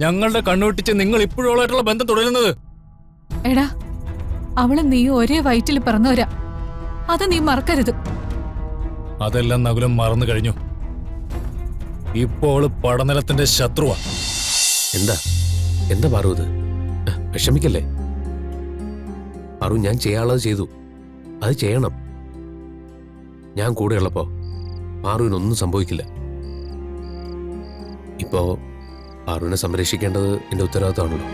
ഞങ്ങളുടെ കണ്ണുവെട്ടിച്ച് നിങ്ങൾ ഇപ്പോഴുള്ളായിട്ടുള്ള ബന്ധം തുടരുന്നത്? എടാ, അവള് നീ ഒരേ വയറ്റിൽ പിറന്നവരാ. അത് നീ മറക്കരുത്. അതെല്ലാം നകുലം മറന്നു കഴിഞ്ഞു. ഇപ്പോൾ പടനിലത്തിന്റെ ശത്രുവാ. എന്താ എന്താ പാറു ഇത്? വിഷമിക്കല്ലേ പാറു. ഞാൻ ചെയ്യാനുള്ളത് ചെയ്തു. അത് ചെയ്യണം. ഞാൻ കൂടെയുള്ളപ്പോ പാറുവിനൊന്നും സംഭവിക്കില്ല. ഇപ്പോ പാറുവിനെ സംരക്ഷിക്കേണ്ടത് എന്റെ ഉത്തരവാദിത്തമാണല്ലോ.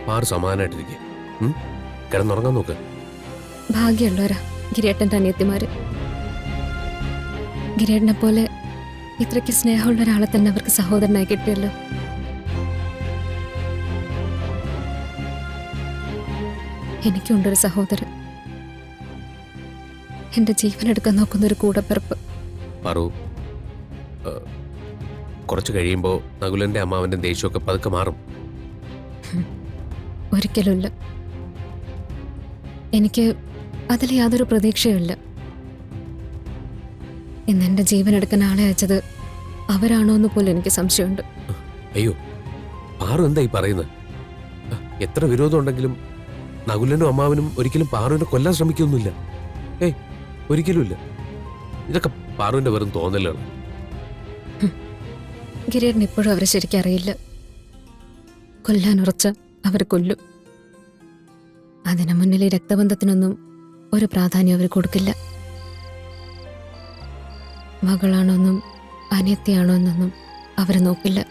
പാറു സമാധാനായിട്ടിരിക്കെ. കിടന്നുറങ്ങാൻ നോക്ക്. ഭാഗ്യമുള്ളവരാ ഗിരിയേട്ടൻ്റെ അനിയത്തിമാര്. ഗിരിയേട്ടനെ പോലെ ഇത്രയ്ക്ക് സ്നേഹമുള്ള ഒരാളെ തന്നെ അവർക്ക് സഹോദരനായി കിട്ടിയല്ലോ. എനിക്കുണ്ടൊരു സഹോദരൻ, എന്റെ ജീവൻ എടുക്കാൻ നോക്കുന്നൊരു കൂടപ്പിറപ്പ്. പാറു, കുറച്ച് കഴിയുമ്പോ നകുലന്റെ അമ്മാവന്റെ ദേഷ്യമൊക്കെ പതുക്കെ മാറും. ഒരിക്കലുമില്ല. എനിക്ക് അതിൽ യാതൊരു പ്രതീക്ഷയുമില്ല. ഇന്ന് എന്റെ ജീവൻ എടുക്കാൻ ആളെ അയച്ചത് അവരാണോ എന്ന് പോലും എനിക്ക് സംശയമുണ്ട്. അയ്യോ, പാറു എന്താ ഈ പറയുന്നത്? എത്ര വിരോധം ഉണ്ടെങ്കിലും നകുലനും അമ്മാവനും ഒരിക്കലും പാറുവിനെ കൊല്ലാൻ ശ്രമിക്കൊന്നുമില്ല. ഏയ്, ഒരിക്കലുമില്ല. ഇതൊക്കെ പാറുവിന്റെ വെറും തോന്നലാണ്. ഗിരിയേട്ടൻ ഇപ്പോഴും അവരെ ശരിക്കും അറിയില്ല. കൊല്ലാൻ ഉറച്ച അവർ കൊല്ലും. അതിനു മുന്നിൽ ഈ രക്തബന്ധത്തിനൊന്നും ഒരു പ്രാധാന്യം അവർ കൊടുക്കില്ല. മകളാണോന്നും അനിയത്തിയാണോ എന്നൊന്നും അവർ നോക്കില്ല.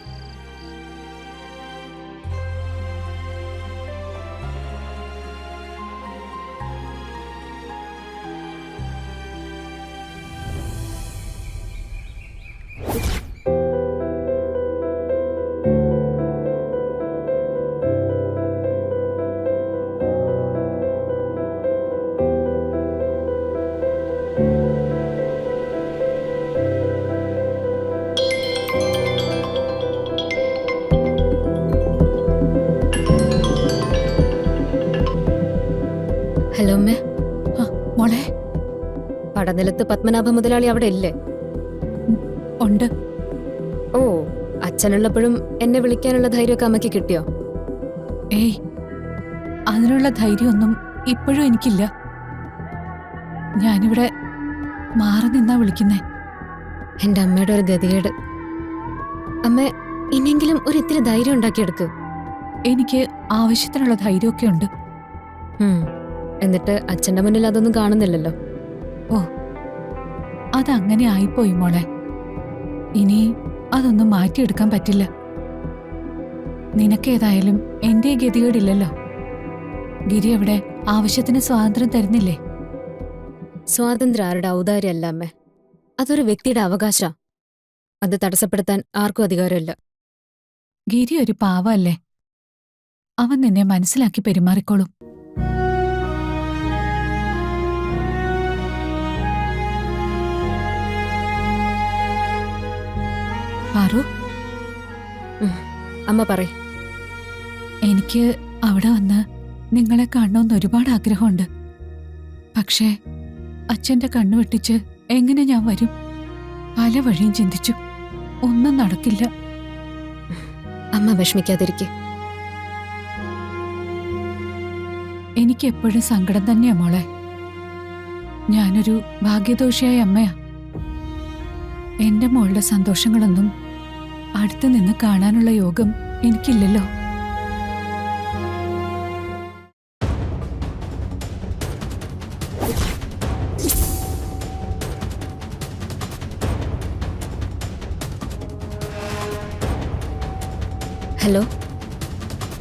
ഹലോ അമ്മേ. മോളെ. പടനിലത്ത് പത്മനാഭ മുതലാളി അവിടെ ഇല്ലേ? ഉണ്ട്. ഓ, അച്ഛനുള്ളപ്പോഴും എന്നെ വിളിക്കാനുള്ള ധൈര്യമൊക്കെ അമ്മയ്ക്ക് കിട്ടിയോ? ഏയ്, അതിനുള്ള ധൈര്യമൊന്നും ഇപ്പോഴും എനിക്കില്ല. ഞാനിവിടെ മാറി നിന്നാ വിളിക്കുന്നേ. എന്റെ അമ്മയുടെ ഒരു ഗതികേട്. അമ്മ ഇനിയെങ്കിലും ഒരു ഇത്തിരി ധൈര്യം ഉണ്ടാക്കിയെടുക്ക്. എനിക്ക് ആവശ്യത്തിനുള്ള ധൈര്യമൊക്കെ ഉണ്ട്. എന്നിട്ട് അച്ഛന്റെ മുന്നിൽ അതൊന്നും കാണുന്നില്ലല്ലോ. ഓ, അതങ്ങനെ ആയിപ്പോയി മോളെ. ഇനി അതൊന്നും മാറ്റിയെടുക്കാൻ പറ്റില്ല. നിനക്കേതായാലും എന്റെ ഗതികേടില്ലല്ലോ. ഗിരി അവിടെ ആവശ്യത്തിന് സ്വാതന്ത്ര്യം തരുന്നില്ലേ? സ്വാതന്ത്ര്യം ആരുടെ ഔദാര്യമല്ല അമ്മേ, അതൊരു വ്യക്തിയുടെ അവകാശ. അത് തടസ്സപ്പെടുത്താൻ ആർക്കും അധികാരമില്ല. ഗിരി ഒരു പാവല്ലേ. അവൻ നിന്നെ മനസ്സിലാക്കി പെരുമാറിക്കോളും. പാറു, അമ്മ പറയ്. എനിക്ക് അവിടെ വന്ന് നിങ്ങളെ കാണണമെന്ന് ഒരുപാട് ആഗ്രഹമുണ്ട്. പക്ഷേ അച്ഛന്റെ കണ്ണു വെട്ടിച്ച് എങ്ങനെ ഞാൻ വരും? പല വഴിയും ചിന്തിച്ചു. ഒന്നും നടക്കില്ല. അമ്മ വിഷമിക്കാതിരിക്കെ. എനിക്ക് എപ്പോഴും സങ്കടം തന്നെയാ മോളെ. ഞാനൊരു ഭാഗ്യദോഷിയായ അമ്മയാ. എന്റെ മോളുടെ സന്തോഷങ്ങളൊന്നും അടുത്തു നിന്ന് കാണാനുള്ള യോഗം എനിക്കില്ലല്ലോ. ഹലോ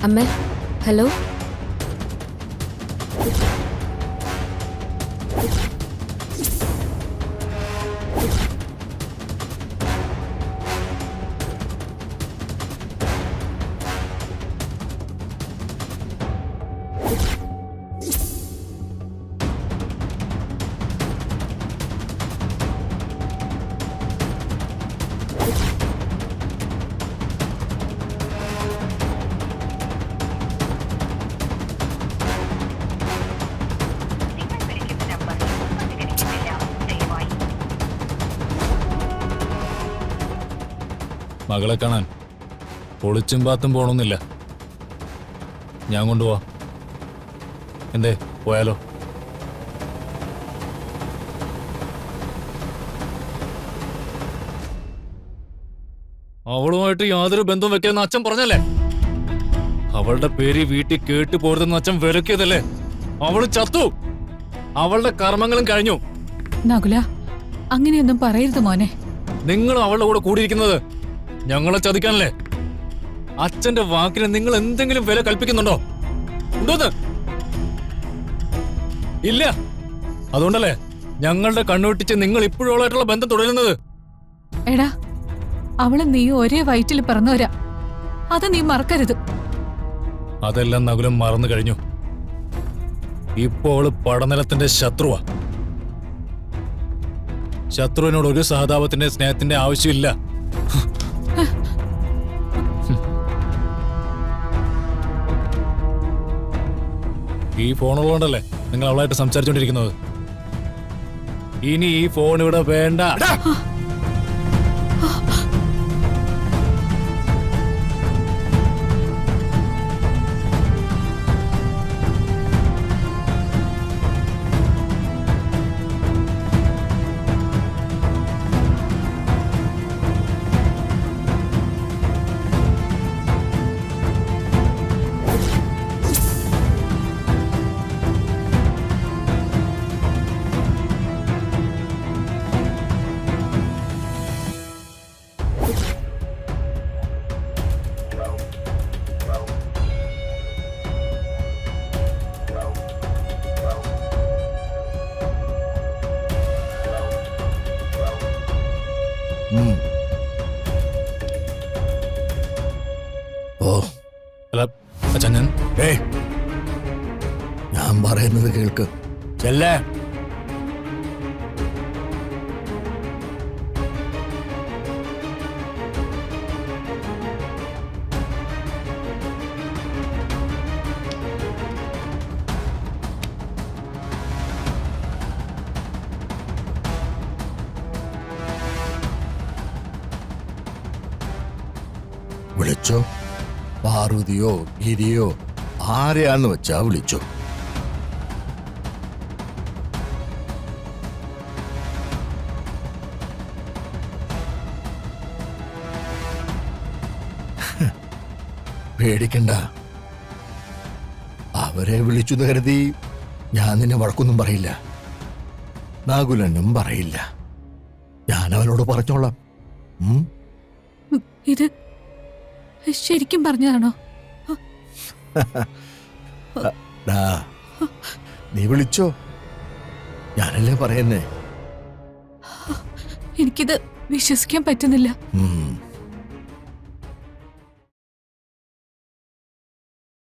അമ്മേ. ഹലോ. മകളെ കാണാൻ പൊളിച്ചും പാത്തും പോണമെന്നില്ല. ഞാൻ കൊണ്ടുപോവാ. എന്തേ, പോയാലോ? അവളുമായിട്ട് യാതൊരു ബന്ധവും വെക്കാന്ന് അച്ഛൻ പറഞ്ഞല്ലേ? അവളുടെ പേര് വീട്ടിൽ കേട്ടു പോരുതെന്ന് അച്ഛൻ വിലക്കിയതല്ലേ? അവള് ചത്തു. അവളുടെ കർമ്മങ്ങളും കഴിഞ്ഞു. നകുല, അങ്ങനെയൊന്നും പറയരുത് മോനെ. നിങ്ങൾ അവളുടെ കൂടെ കൂടിയിരിക്കുന്നത് ഞങ്ങളെ ചതിക്കാനല്ലേ? അച്ഛന്റെ വാക്കിന് നിങ്ങൾ എന്തെങ്കിലും വില കൽപ്പിക്കുന്നുണ്ടോ? ഉണ്ടോന്ന്? ഇല്ല. അതുകൊണ്ടല്ലേ ഞങ്ങളുടെ കണ്ണുവെട്ടിച്ച് നിങ്ങൾ ഇപ്പോഴുള്ളായിട്ടുള്ള ബന്ധം തുടരുന്നത്. എടാ, അവളും നീയും ഒരേ വയറ്റിൽ പിറന്നവരാ. അത് നീ മറക്കരുത്. അതെല്ലാം നകുലം മറന്നു കഴിഞ്ഞു. ഇപ്പോ അവള് പടനിലത്തിന്റെ ശത്രുവാ. ശത്രുവിനോട് ഒരു സഹതാപത്തിന്റെ സ്നേഹത്തിന്റെ ആവശ്യമില്ല. ഈ ഫോണുള്ളതുകൊണ്ടല്ലേ നിങ്ങൾ അവളായിട്ട് സംസാരിച്ചുകൊണ്ടിരിക്കുന്നത്. ഇനി ഈ ഫോൺ ഇവിടെ വേണ്ട. ഓ, അല്ല അച്ഛൻ, ഞാൻ പറയുന്നത് കേൾക്ക്. ചെല്ലേ. വിളിച്ചോ, പാർവതിയോ ഗിരിയോ ആരെയാന്ന് വെച്ചാ വിളിച്ചോ. പേടിക്കണ്ട. അവരെ വിളിച്ചു കരുതി ഞാൻ നിന്നെ വഴക്കൊന്നും പറയില്ല, നാഗുലനും പറയില്ല. ഞാൻ അവനോട് പറഞ്ഞോളാം. ഇത് ശരിക്കും പറഞ്ഞതാണോ? ഡാ, നീ വിളിച്ചോ, ഞാനല്ലേ പറയുന്നേ. എനിക്കിത് വിശ്വസിക്കാൻ പറ്റുന്നില്ല.